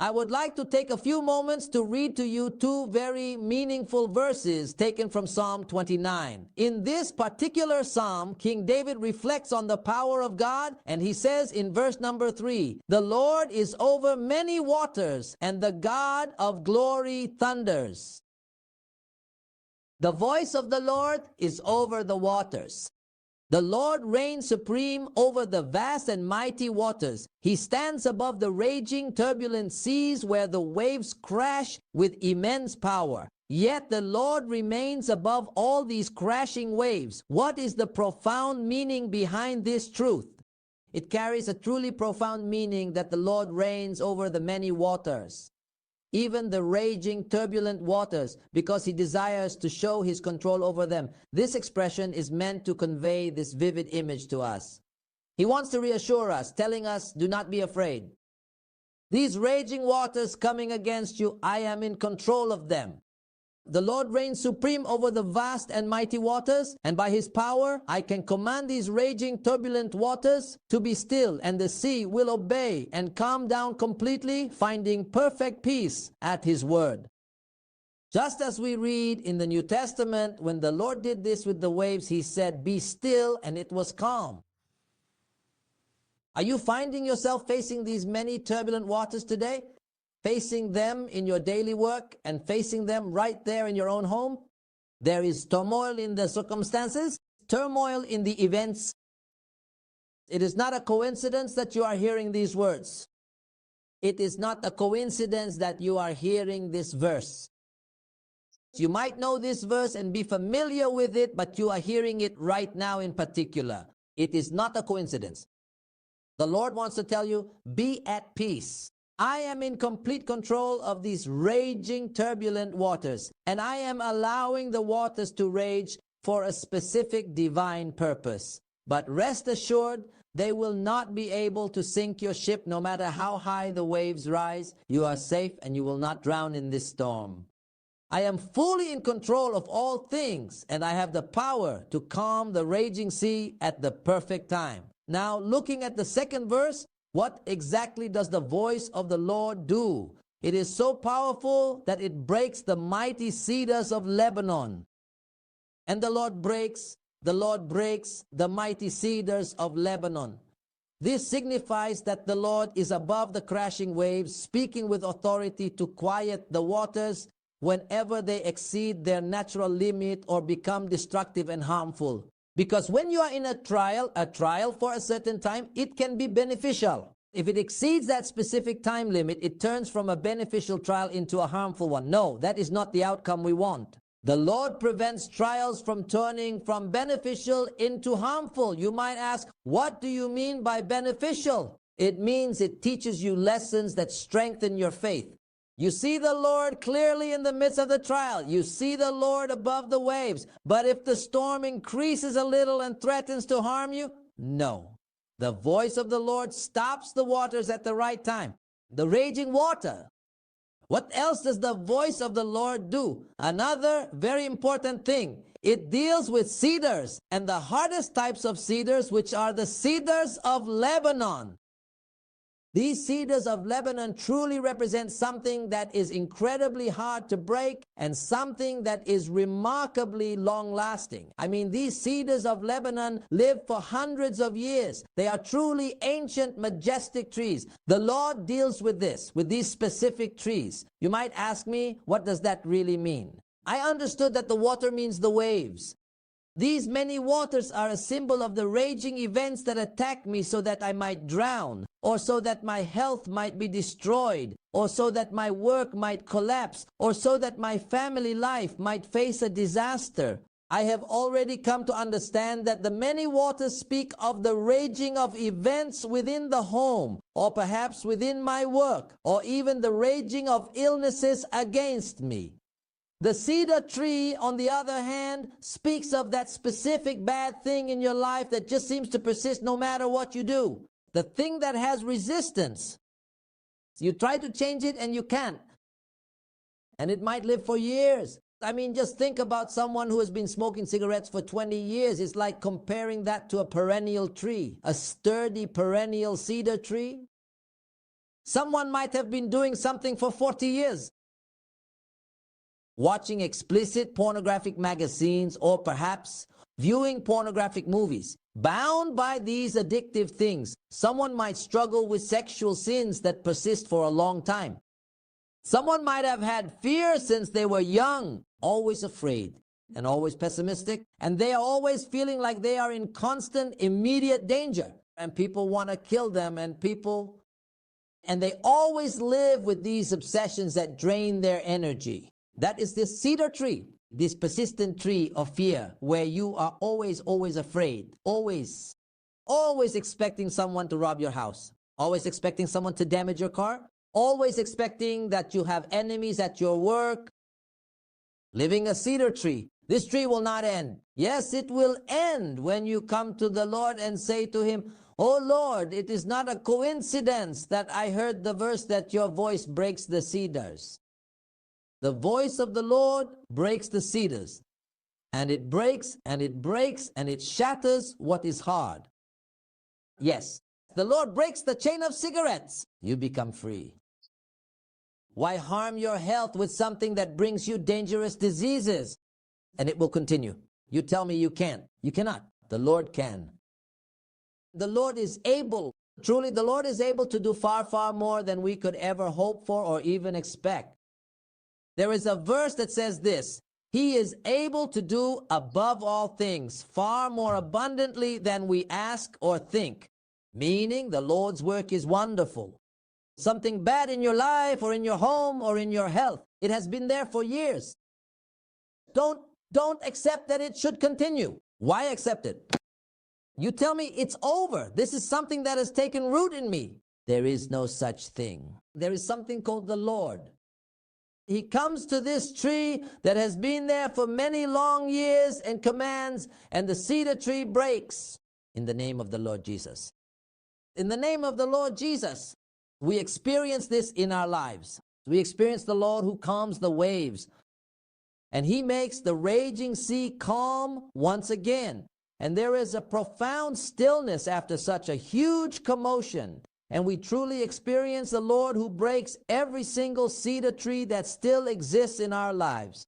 I would like to take a few moments to read to you two very meaningful verses taken from Psalm 29. In this particular psalm, King David reflects on the power of God, and he says in verse number 3, "The Lord is over many waters, and the God of glory thunders." The voice of the Lord is over the waters. The Lord reigns supreme over the vast and mighty waters. He stands above the raging, turbulent seas where the waves crash with immense power. Yet the Lord remains above all these crashing waves. What is the profound meaning behind this truth? It carries a truly profound meaning that the Lord reigns over the many waters, even the raging, turbulent waters, because he desires to show his control over them. This expression is meant to convey this vivid image to us. He wants to reassure us, telling us, do not be afraid. These raging waters coming against you, I am in control of them. The Lord reigns supreme over the vast and mighty waters, and by his power, I can command these raging, turbulent waters to be still, and the sea will obey and calm down completely, finding perfect peace at his word. Just as we read in the New Testament, when the Lord did this with the waves, he said, "Be still," and it was calm. Are you finding yourself facing these many turbulent waters today? Facing them in your daily work and facing them right there in your own home? There is turmoil in the circumstances, turmoil in the events. It is not a coincidence that you are hearing these words. It is not a coincidence that you are hearing this verse. You might know this verse and be familiar with it, but you are hearing it right now in particular. It is not a coincidence. The Lord wants to tell you, be at peace. I am in complete control of these raging, turbulent waters, and I am allowing the waters to rage for a specific divine purpose. But rest assured, they will not be able to sink your ship no matter how high the waves rise. You are safe and you will not drown in this storm. I am fully in control of all things, and I have the power to calm the raging sea at the perfect time. Now, looking at the second verse, what exactly does the voice of the Lord do? It is so powerful that it breaks the mighty cedars of Lebanon. And the Lord breaks the mighty cedars of Lebanon. This signifies that the Lord is above the crashing waves, speaking with authority to quiet the waters whenever they exceed their natural limit or become destructive and harmful. Because when you are in a trial for a certain time, it can be beneficial. If it exceeds that specific time limit, it turns from a beneficial trial into a harmful one. No, that is not the outcome we want. The Lord prevents trials from turning from beneficial into harmful. You might ask, what do you mean by beneficial? It means it teaches you lessons that strengthen your faith. You see the Lord clearly in the midst of the trial. You see the Lord above the waves. But if the storm increases a little and threatens to harm you, no. The voice of the Lord stops the waters at the right time. The raging water. What else does the voice of the Lord do? Another very important thing. It deals with cedars, and the hardest types of cedars, which are the cedars of Lebanon. These cedars of Lebanon truly represent something that is incredibly hard to break and something that is remarkably long-lasting. I mean, these cedars of Lebanon live for hundreds of years. They are truly ancient, majestic trees. The Lord deals with this, with these specific trees. You might ask me, what does that really mean? I understood that the water means the waves. These many waters are a symbol of the raging events that attack me so that I might drown, or so that my health might be destroyed, or so that my work might collapse, or so that my family life might face a disaster. I have already come to understand that the many waters speak of the raging of events within the home, or perhaps within my work, or even the raging of illnesses against me. The cedar tree, on the other hand, speaks of that specific bad thing in your life that just seems to persist no matter what you do. The thing that has resistance. You try to change it and you can't. And it might live for years. I mean, just think about someone who has been smoking cigarettes for 20 years. It's like comparing that to a perennial tree, a sturdy perennial cedar tree. Someone might have been doing something for 40 years. Watching explicit pornographic magazines, or perhaps viewing pornographic movies. Bound by these addictive things, someone might struggle with sexual sins that persist for a long time. Someone might have had fear since they were young, always afraid and always pessimistic, and they are always feeling like they are in constant, immediate danger, and people want to kill them, and they always live with these obsessions that drain their energy. That is this cedar tree, this persistent tree of fear, where you are always afraid, always expecting someone to rob your house, always expecting someone to damage your car, always expecting that you have enemies at your work. Living a cedar tree. This tree will not end. Yes, it will end when you come to the Lord and say to him, "Oh Lord, it is not a coincidence that I heard the verse that your voice breaks the cedars." The voice of the Lord breaks the cedars, and it breaks and it breaks and it shatters what is hard. Yes, the Lord breaks the chain of cigarettes. You become free. Why harm your health with something that brings you dangerous diseases? And it will continue. You tell me you can't. You cannot. The Lord can. The Lord is able. Truly, the Lord is able to do far, far more than we could ever hope for or even expect. There is a verse that says this: He is able to do above all things, far more abundantly than we ask or think. Meaning, the Lord's work is wonderful. Something bad in your life or in your home or in your health, it has been there for years. Don't accept that it should continue. Why accept it? You tell me it's over. This is something that has taken root in me. There is no such thing. There is something called the Lord. He comes to this tree that has been there for many long years and commands, and the cedar tree breaks in the name of the Lord Jesus. In the name of the Lord Jesus, we experience this in our lives. We experience the Lord who calms the waves, and he makes the raging sea calm once again. And there is a profound stillness after such a huge commotion. And we truly experience the Lord who breaks every single cedar tree that still exists in our lives.